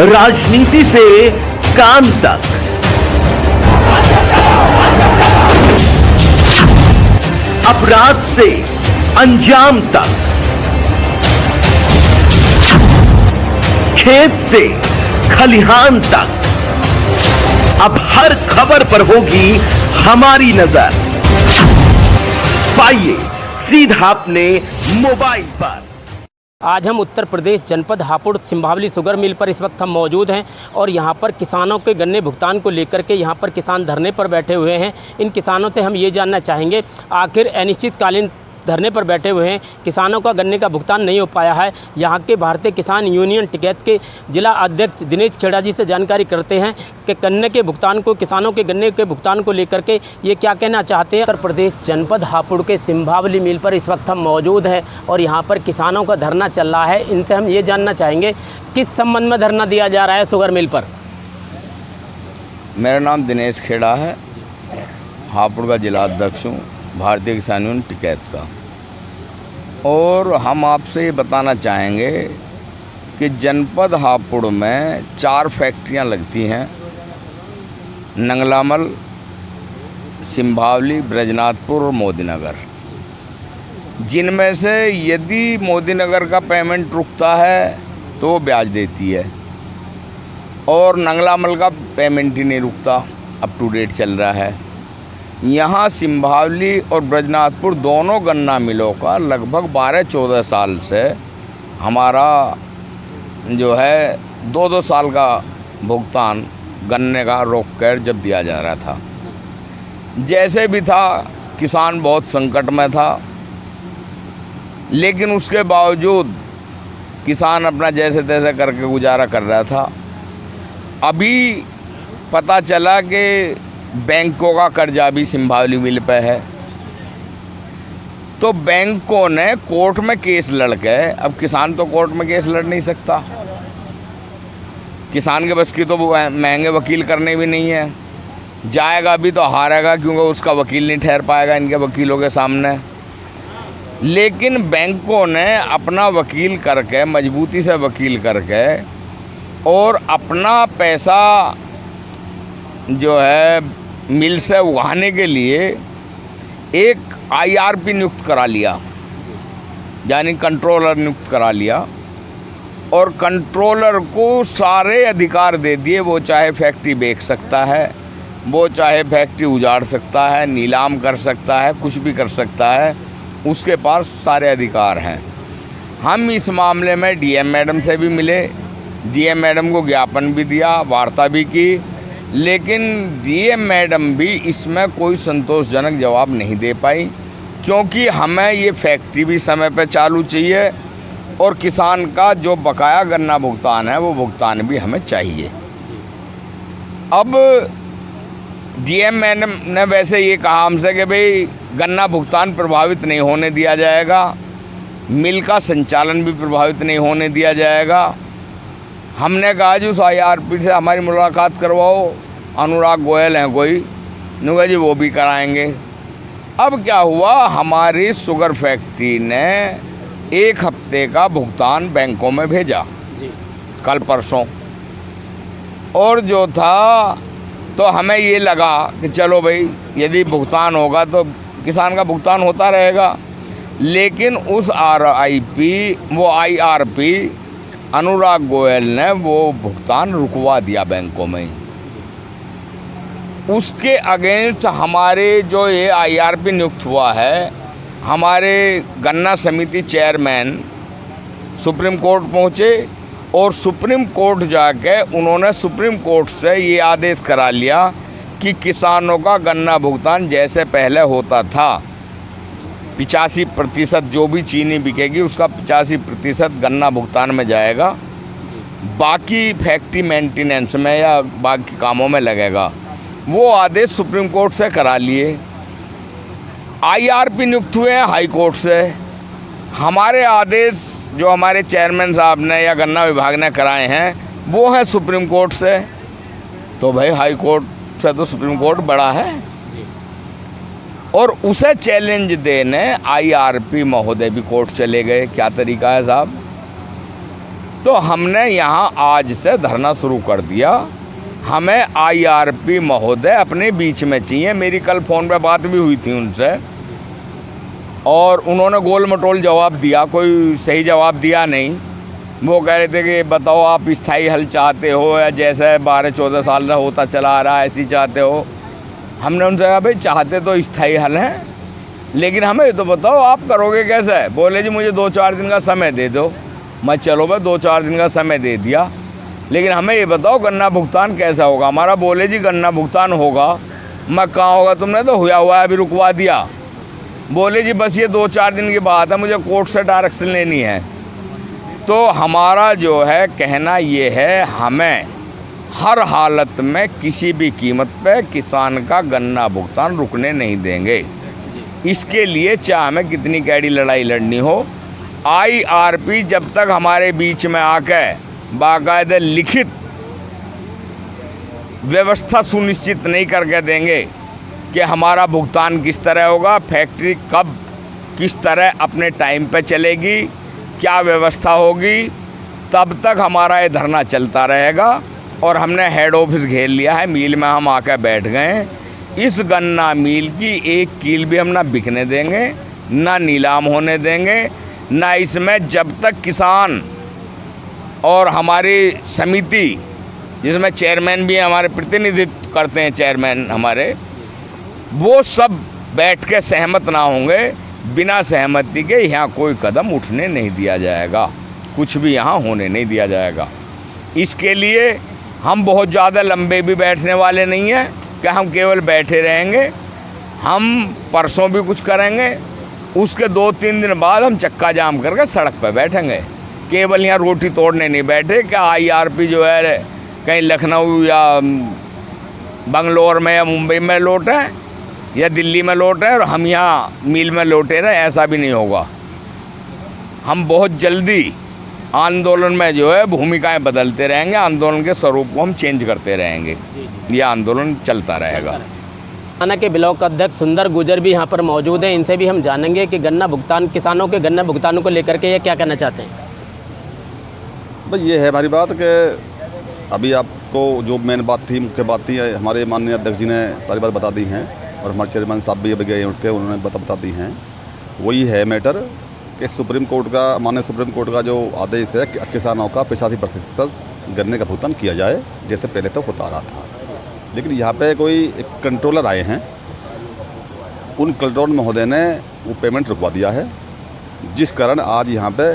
राजनीति से काम तक, अपराध से अंजाम तक, खेत से खलिहान तक, अब हर खबर पर होगी हमारी नजर। पाइए सीधा अपने मोबाइल पर। आज हम उत्तर प्रदेश जनपद हापुड़ सिंभावली शुगर मिल पर इस वक्त हम मौजूद हैं और यहाँ पर किसानों के गन्ने भुगतान को लेकर के यहाँ पर किसान धरने पर बैठे हुए हैं। इन किसानों से हम ये जानना चाहेंगे आखिर अनिश्चितकालीन धरने पर बैठे हुए हैं, किसानों का गन्ने का भुगतान नहीं हो पाया है। यहाँ के भारतीय किसान यूनियन टिकैत के जिला अध्यक्ष दिनेश खेड़ा जी से जानकारी करते हैं कि गन्ने के भुगतान को, किसानों के गन्ने के भुगतान को लेकर के ये क्या कहना चाहते हैं। उत्तर प्रदेश जनपद हापुड़ के सिंभावली मिल पर इस वक्त हम मौजूद हैं और यहाँ पर किसानों का धरना चल रहा है। इनसे हम ये जानना चाहेंगे किस संबंध में धरना दिया जा रहा है शुगर मिल पर। मेरा नाम दिनेश खेड़ा है, हापुड़ का जिला अध्यक्ष हूँ भारतीय किसान यूनियन टिकैत का। और हम आपसे ये बताना चाहेंगे कि जनपद हापुड़ में 4 फैक्ट्रियां लगती हैं, नंगलामल, सिंभावली, ब्रजनाथपुर और मोदीनगर, जिनमें से यदि मोदीनगर का पेमेंट रुकता है तो वो ब्याज देती है और नंगलामल का पेमेंट ही नहीं रुकता, अप टू डेट चल रहा है। यहाँ सिंभावली और ब्रजनाथपुर दोनों गन्ना मिलों का लगभग 12-14 साल से हमारा जो है 2-2 साल का भुगतान गन्ने का रोक कर जब दिया जा रहा था। जैसे भी था किसान बहुत संकट में था, लेकिन उसके बावजूद किसान अपना जैसे तैसे करके गुजारा कर रहा था। अभी पता चला कि बैंकों का कर्जा भी सिंभावली मिल पे है, तो बैंकों ने कोर्ट में केस लड़के, अब किसान तो कोर्ट में केस लड़ नहीं सकता, किसान के बस की तो महंगे वकील करने भी नहीं है, जाएगा भी तो हारेगा क्योंकि उसका वकील नहीं ठहर पाएगा इनके वकीलों के सामने। लेकिन बैंकों ने अपना वकील करके, मजबूती से वकील करके और अपना पैसा जो है मिल से उगाने के लिए एक IRP नियुक्त करा लिया, यानी कंट्रोलर नियुक्त करा लिया, और कंट्रोलर को सारे अधिकार दे दिए। वो चाहे फैक्ट्री बेच सकता है, वो चाहे फैक्ट्री उजाड़ सकता है, नीलाम कर सकता है, कुछ भी कर सकता है, उसके पास सारे अधिकार हैं। हम इस मामले में DM मैडम से भी मिले, DM मैडम को ज्ञापन भी दिया, वार्ता भी की, लेकिन DM मैडम भी इसमें कोई संतोषजनक जवाब नहीं दे पाई, क्योंकि हमें ये फैक्ट्री भी समय पर चालू चाहिए और किसान का जो बकाया गन्ना भुगतान है वो भुगतान भी हमें चाहिए। अब DM मैडम ने वैसे ये कहा हमसे कि भाई गन्ना भुगतान प्रभावित नहीं होने दिया जाएगा, मिल का संचालन भी प्रभावित नहीं होने दिया जाएगा। हमने कहा जी उस IRP से हमारी मुलाकात करवाओ, अनुराग गोयल हैं कोई, नुगा जी वो भी कराएंगे। अब क्या हुआ, हमारी शुगर फैक्ट्री ने 1 हफ्ते का भुगतान बैंकों में भेजा कल परसों, और जो था तो हमें ये लगा कि चलो भाई यदि भुगतान होगा तो किसान का भुगतान होता रहेगा। लेकिन उस IRP अनुराग गोयल ने वो भुगतान रुकवा दिया बैंकों में। उसके अगेंस्ट हमारे जो ये IRP नियुक्त हुआ है, हमारे गन्ना समिति चेयरमैन सुप्रीम कोर्ट पहुँचे और सुप्रीम कोर्ट जाके उन्होंने सुप्रीम कोर्ट से ये आदेश करा लिया कि किसानों का गन्ना भुगतान जैसे पहले होता था, 85% जो भी चीनी बिकेगी उसका 85% गन्ना भुगतान में जाएगा, बाकी फैक्ट्री मेंटेनेंस में या बाकी कामों में लगेगा। वो आदेश सुप्रीम कोर्ट से करा लिए। IRP नियुक्त हुए हैं हाई कोर्ट से। हमारे आदेश जो हमारे चेयरमैन साहब ने या गन्ना विभाग ने कराए हैं वो है सुप्रीम कोर्ट से। तो भाई हाई कोर्ट से तो सुप्रीम कोर्ट बड़ा है, और उसे चैलेंज देने IRP महोदय भी कोर्ट चले गए। क्या तरीका है साहब? तो हमने यहाँ आज से धरना शुरू कर दिया। हमें IRP महोदय अपने बीच में चाहिए। मेरी कल फ़ोन पे बात भी हुई थी उनसे और उन्होंने गोल मटोल जवाब दिया, कोई सही जवाब दिया नहीं। वो कह रहे थे कि बताओ आप स्थायी हल चाहते हो या जैसे 12-14 साल से होता चला आ रहा है ऐसी चाहते हो। हमने उनसे कहा भाई चाहते तो स्थायी हल हैं, लेकिन हमें ये तो बताओ आप करोगे कैसे। बोले जी मुझे 2-4 दिन का समय दे दो। मैं चलो भाई 2-4 दिन का समय दे दिया, लेकिन हमें ये बताओ गन्ना भुगतान कैसा होगा हमारा। बोले जी गन्ना भुगतान होगा। मैं कहाँ होगा, तुमने तो हुआ है अभी रुकवा दिया। बोले जी बस ये 2-4 दिन की बात है, मुझे कोर्ट से डायरेक्शन लेनी है। तो हमारा जो है कहना ये है, हमें हर हालत में किसी भी कीमत पे किसान का गन्ना भुगतान रुकने नहीं देंगे। इसके लिए चाहे हमें कितनी कैडी लड़ाई लड़नी हो, IRP जब तक हमारे बीच में आके बाकायदे लिखित व्यवस्था सुनिश्चित नहीं करके देंगे कि हमारा भुगतान किस तरह होगा, फैक्ट्री कब किस तरह अपने टाइम पे चलेगी, क्या व्यवस्था होगी, तब तक हमारा ये धरना चलता रहेगा। और हमने हेड ऑफिस घेर लिया है, मिल में हम आकर बैठ गए। इस गन्ना मिल की एक कील भी हम ना बिकने देंगे, ना नीलाम होने देंगे, ना इसमें जब तक किसान और हमारी समिति जिसमें चेयरमैन भी हमारे प्रतिनिधित्व करते हैं, चेयरमैन हमारे, वो सब बैठ के सहमत ना होंगे। बिना सहमति के यहाँ कोई कदम उठने नहीं दिया जाएगा, कुछ भी यहाँ होने नहीं दिया जाएगा। इसके लिए हम बहुत ज़्यादा लंबे भी बैठने वाले नहीं हैं कि हम केवल बैठे रहेंगे। हम परसों भी कुछ करेंगे, उसके 2-3 दिन बाद हम चक्का जाम करके सड़क पर बैठेंगे। केवल यहाँ रोटी तोड़ने नहीं बैठे कि IRP जो है कहीं लखनऊ या बंगलोर में या मुंबई में लौटे या दिल्ली में लौटे और हम यहाँ मिल में लौटे रहे, ऐसा भी नहीं होगा। हम बहुत जल्दी आंदोलन में जो है भूमिकाएं बदलते रहेंगे, आंदोलन के स्वरूप को हम चेंज करते रहेंगे। ये आंदोलन चलता रहेगा। थाना के ब्लॉक अध्यक्ष सुंदर गुजर भी यहाँ पर मौजूद हैं, इनसे भी हम जानेंगे कि गन्ना भुगतान, किसानों के गन्ना भुगतानों को लेकर के ये क्या कहना चाहते हैं। भाई ये है हमारी बात कि अभी आपको जो मेन बात थी, मुख्य बात थी, हमारे माननीय अध्यक्ष जी ने सारी बात बता दी हैं और हमारे चेयरमैन साहब भी अभी गए उठ के उन्होंने बता दी हैं। वही है मैटर कि सुप्रीम कोर्ट का, माननीय सुप्रीम कोर्ट का जो आदेश है कि किसानों का 85% गन्ने का भुगतान किया जाए, जैसे पहले तो होता रहा था। लेकिन यहाँ पे कोई एक कंट्रोलर आए हैं, उन कंट्रोलर महोदय ने वो पेमेंट रुकवा दिया है, जिस कारण आज यहाँ पे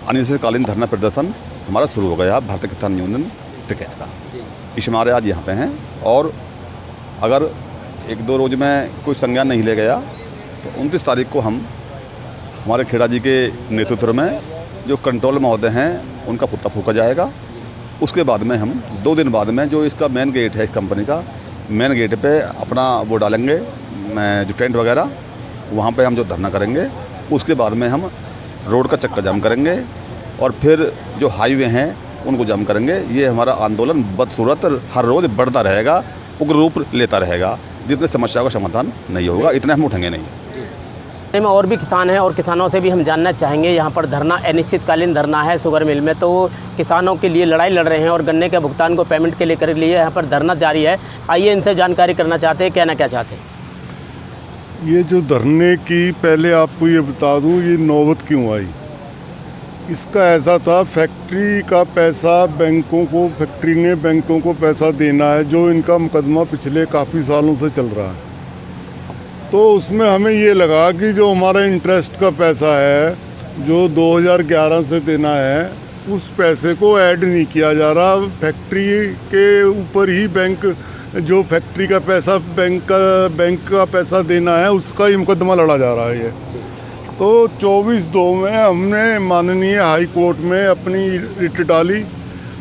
अनिश्चितकालीन धरना प्रदर्शन हमारा शुरू हो गया भारतीय किसान यूनियन टिकैत का। इस हमारे आज यहाँ पे हैं और अगर 1-2 रोज में कोई संज्ञान नहीं ले गया तो 29 तारीख को हम हमारे खेड़ा जी के नेतृत्व में जो कंट्रोल महोदय हैं उनका पुतला फूका जाएगा। उसके बाद में हम 2 दिन बाद में जो इसका मेन गेट है, इस कंपनी का मेन गेट पे अपना वो डालेंगे जो टेंट वगैरह, वहाँ पे हम जो धरना करेंगे। उसके बाद में हम रोड का चक्कर जाम करेंगे और फिर जो हाईवे हैं उनको जाम करेंगे। ये हमारा आंदोलन बदसूरत हर रोज़ बढ़ता रहेगा, उग्र रूप लेता रहेगा, जितने समस्या का समाधान नहीं होगा इतने हम उठेंगे नहीं। में और भी किसान हैं और किसानों से भी हम जानना चाहेंगे। यहाँ पर धरना अनिश्चितकालीन धरना है शुगर मिल में, तो किसानों के लिए लड़ाई लड़ रहे हैं और गन्ने के भुगतान को पेमेंट के लिए यहाँ पर धरना जारी है। आइए इनसे जानकारी करना चाहते हैं, कहना क्या चाहते हैं। ये जो धरने की, पहले आपको ये बता दूँ ये नौबत क्यों आई। इसका ऐसा था, फैक्ट्री का पैसा बैंकों को, फैक्ट्री ने बैंकों को पैसा देना है, जो इनका मुकदमा पिछले काफ़ी सालों से चल रहा है। तो उसमें हमें ये लगा कि जो हमारा इंटरेस्ट का पैसा है जो 2011 से देना है, उस पैसे को ऐड नहीं किया जा रहा। फैक्ट्री के ऊपर ही बैंक, जो फैक्ट्री का पैसा बैंक का पैसा देना है, उसका ही मुकदमा लड़ा जा रहा है ये। तो 24/2 में हमने माननीय हाई कोर्ट में अपनी रिट डाली।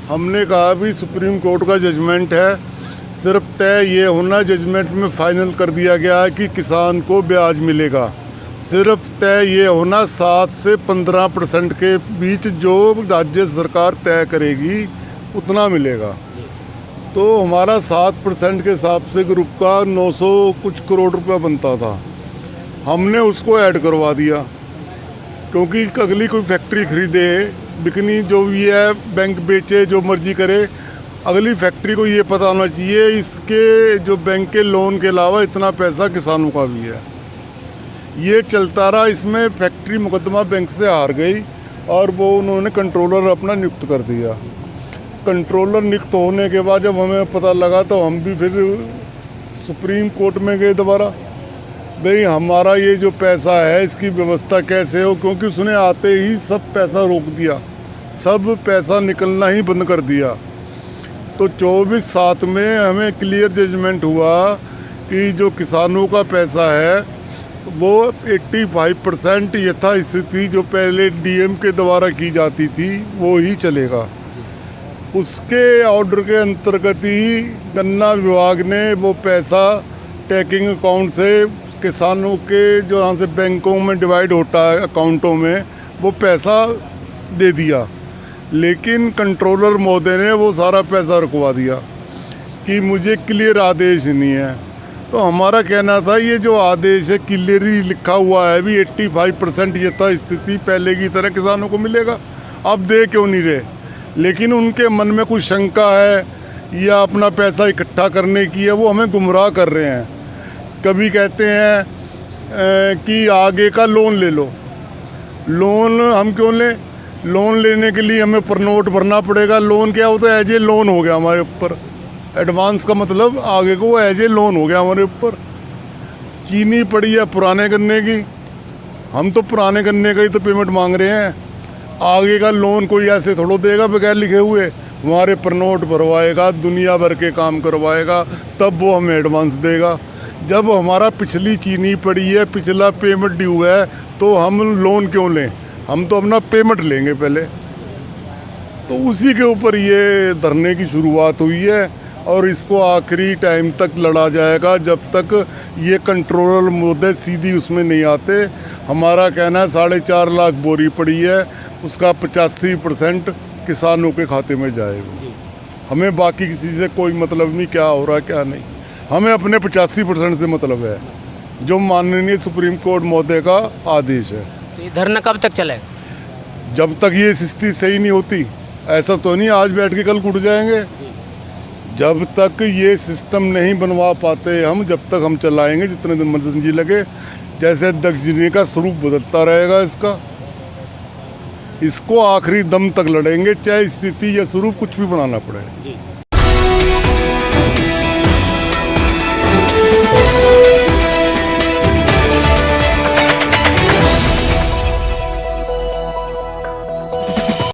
हमने कहा भी सुप्रीम कोर्ट का जजमेंट है, सिर्फ तय ये होना, जजमेंट में फाइनल कर दिया गया है कि किसान को ब्याज मिलेगा। सिर्फ तय ये होना 7 से 15% के बीच जो राज्य सरकार तय करेगी उतना मिलेगा। तो हमारा 7% के हिसाब से ग्रुप का 900 कुछ करोड़ रुपया बनता था, हमने उसको ऐड करवा दिया। क्योंकि अगली कोई फैक्ट्री खरीदे बिकनी जो भी है, बैंक बेचे जो मर्जी करे। अगली फैक्ट्री को ये पता होना चाहिए इसके जो बैंक के लोन के अलावा इतना पैसा किसानों का भी है। ये चलता रहा, इसमें फैक्ट्री मुकदमा बैंक से हार गई और वो उन्होंने कंट्रोलर अपना नियुक्त कर दिया। कंट्रोलर नियुक्त होने के बाद जब हमें पता लगा तो हम भी फिर सुप्रीम कोर्ट में गए दोबारा, भाई हमारा ये जो पैसा है इसकी व्यवस्था कैसे हो, क्योंकि उसने आते ही सब पैसा रोक दिया, सब पैसा निकलना ही बंद कर दिया। तो 24/7 में हमें क्लियर जजमेंट हुआ कि जो किसानों का पैसा है वो 85% यथास्थिति जो पहले डीएम के द्वारा की जाती थी वो ही चलेगा। उसके ऑर्डर के अंतर्गत ही गन्ना विभाग ने वो पैसा टैकिंग अकाउंट से किसानों के जो यहाँ से बैंकों में डिवाइड होता है अकाउंटों में वो पैसा दे दिया। लेकिन कंट्रोलर महोदय ने वो सारा पैसा रुकवा दिया कि मुझे क्लियर आदेश नहीं है। तो हमारा कहना था ये जो आदेश है क्लियरली लिखा हुआ है भी 85% यथास्थिति पहले की तरह किसानों को मिलेगा, अब दे क्यों नहीं रहे। लेकिन उनके मन में कुछ शंका है या अपना पैसा इकट्ठा करने की है, वो हमें गुमराह कर रहे हैं। कभी कहते हैं कि आगे का लोन ले लो, लोन हम क्यों लें, लोन लेने के लिए हमें परनोट भरना पड़ेगा। लोन क्या होता है, एज ए लोन हो गया हमारे ऊपर, एडवांस का मतलब आगे को वो एज ए लोन हो गया हमारे ऊपर। चीनी पड़ी है पुराने गन्ने की, हम तो पुराने गन्ने का ही तो पेमेंट मांग रहे हैं। आगे का लोन कोई ऐसे थोड़ा देगा बगैर लिखे हुए, हमारे परनोट भरवाएगा, दुनिया भर के काम करवाएगा, तब वो हमें एडवांस देगा। जब हमारा पिछली चीनी पड़ी है, पिछला पेमेंट ड्यू है, तो हम लोन क्यों लें, हम तो अपना पेमेंट लेंगे पहले। तो उसी के ऊपर ये धरने की शुरुआत हुई है और इसको आखिरी टाइम तक लड़ा जाएगा जब तक ये कंट्रोलर मुद्दे सीधी उसमें नहीं आते। हमारा कहना है 4.5 लाख बोरी पड़ी है, उसका 85% किसानों के खाते में जाएगा। हमें बाकी किसी से कोई मतलब नहीं क्या हो रहा क्या नहीं, हमें अपने 85% से मतलब है जो माननीय सुप्रीम कोर्ट महोदय का आदेश है। ये धरना कब तक चलेगा? जब तक ये स्थिति सही नहीं होती। ऐसा तो नहीं आज बैठ के कल उठ जाएंगे, जब तक ये सिस्टम नहीं बनवा पाते हम, जब तक हम चलाएंगे जितने दिन मर्जी लगे। जैसे दक्षिणी का स्वरूप बदलता रहेगा इसको आखिरी दम तक लड़ेंगे, चाहे स्थिति या स्वरूप कुछ भी बनाना पड़े।